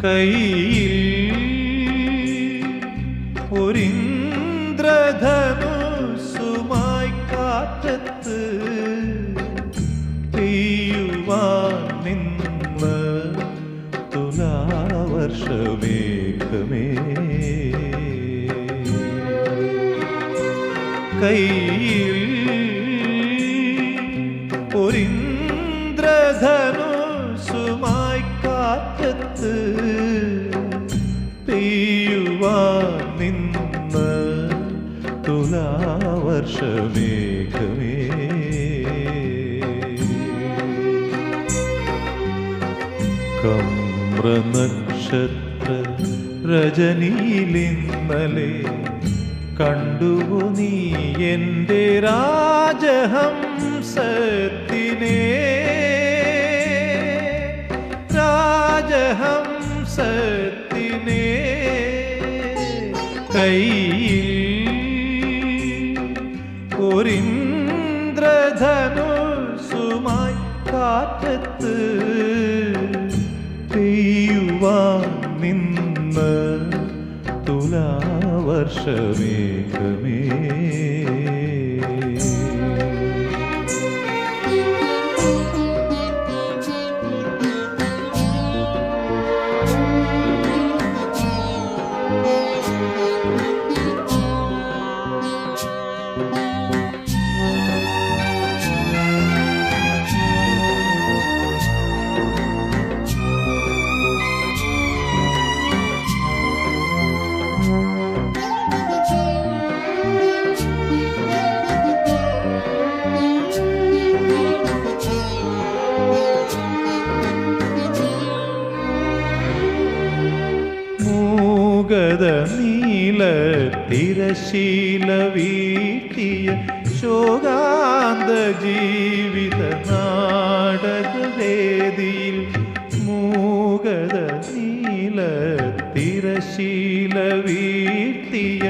കൈയിൽ ഒരിന്ദ്രധനുസുമായി കാറ്റത്ത് പെയ്യുവാൻ നിന്ന തുലാവർഷമേഘമേ, കൈയിൽ ഒരിന്ദ്രധനുസുമായി കാറ്റത്ത് പെയ്യുവാൻ നിന്ന തുലാവർഷമേഘമേ, കമ്രനക്ഷത്ര രജനിയിലിന്നലെ കണ്ടുവോ നീ എൻ്റെ രാജഹംസത്തിനെ, രാജഹംസത്തിനെ, കൈയിൽ ഒരിന്ദ്രധനുസുമായി കാറ്റത്ത് പെയ്യുവാൻ നിന്ന തുലാവർഷമേഘമേ. നീല തിരശീല വീട്ടിയ ശോകാന്ത ജീവിത നാടകവേദിയിൽ, മൂകത നീല തിരശീല വീട്ടിയ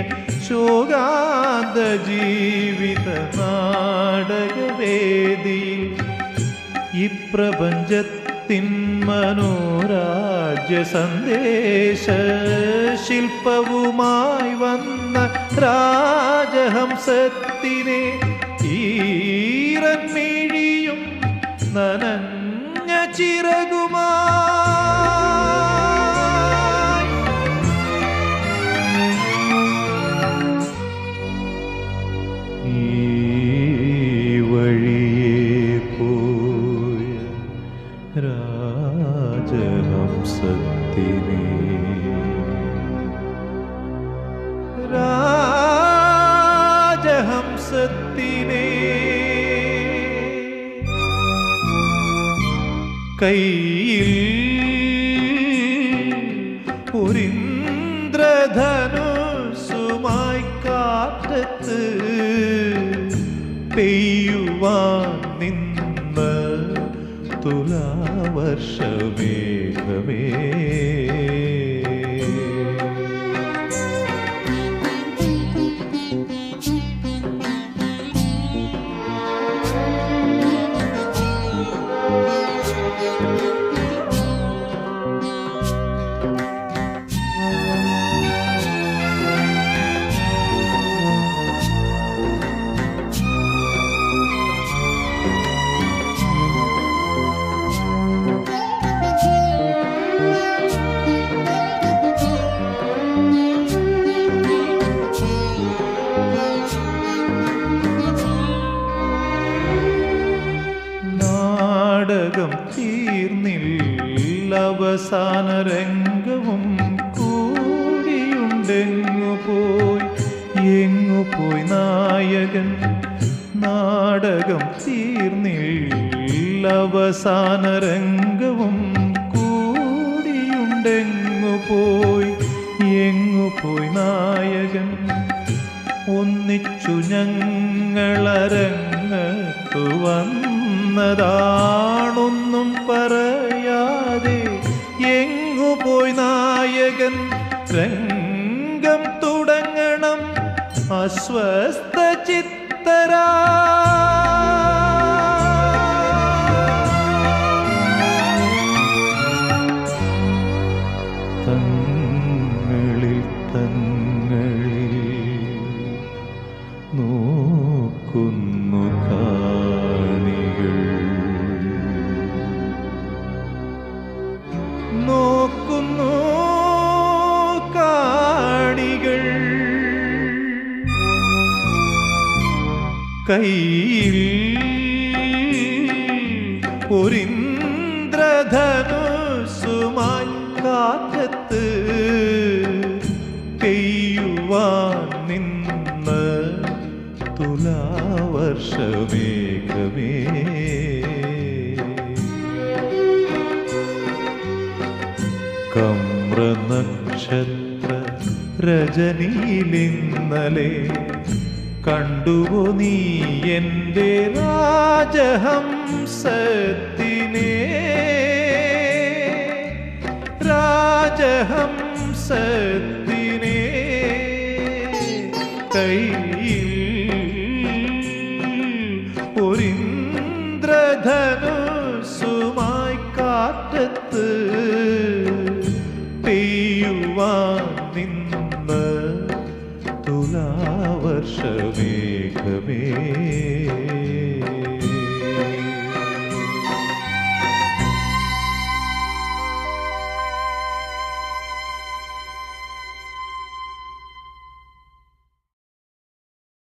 ശോകാന്ത ജീവിത നാടകവേദിയിൽ, ഈ പ്രപഞ്ചത്തിൻ മനോരാജ്യ സന്ദേശ ശില്പവുമായി വന്ന രാജഹംസത്തിനെ, ഈറൻമിഴിയും നനഞ്ഞ ചിറകുമായി ഈ വഴിയെ പോയ രാജഹംസത്തിനെ, രാജഹംസത്തിനെ, കൈയിൽ ഒരിന്ദ്രധനുസുമായി കാറ്റത്ത് പെയ്യുവാൻ നിന്ന തുലാവർഷമേഘമേ. നാടകം തീർന്നില്ല, അവസാന രംഗവും കൂടിയുണ്ടെങ്ങുപോയി നായകൻ. നാടകം തീർന്നില്ല, അവസാന രംഗവും കൂടിയുണ്ടെങ്ങുപോയി നായകൻ. ഒന്നിച്ചു ഞങ്ങളരങ്ങത്തു വന്നതാണൊന്നും പറയാതെ എങ്ങുപോയി നായകൻ. രംഗം തുടങ്ങണം അസ്വസ്ഥ ചിത്തരാ, നോക്കുന്നു കാണികൾ, നോക്കുന്നു കാണികൾ. കയ്യിൽ ഒരിന്ദ്രധനുസുമായി കാറ്റത്ത് പെയ്യുവാൻ നിന്ന തുലാവർഷമേഘമേ, കമ്രനക്ഷത്ര രജനിയിലിന്നലെ കണ്ടുവോ നീ എൻ്റെ രാജഹംസത്തിനെ, രാജഹംസത്തിനെ. കയ്യിൽ ഒരിന്ദ്രധനുസുമായി കാറ്റത്ത് പെയ്യുവാൻ നിന്ന തുലാവർഷമേഘമേ.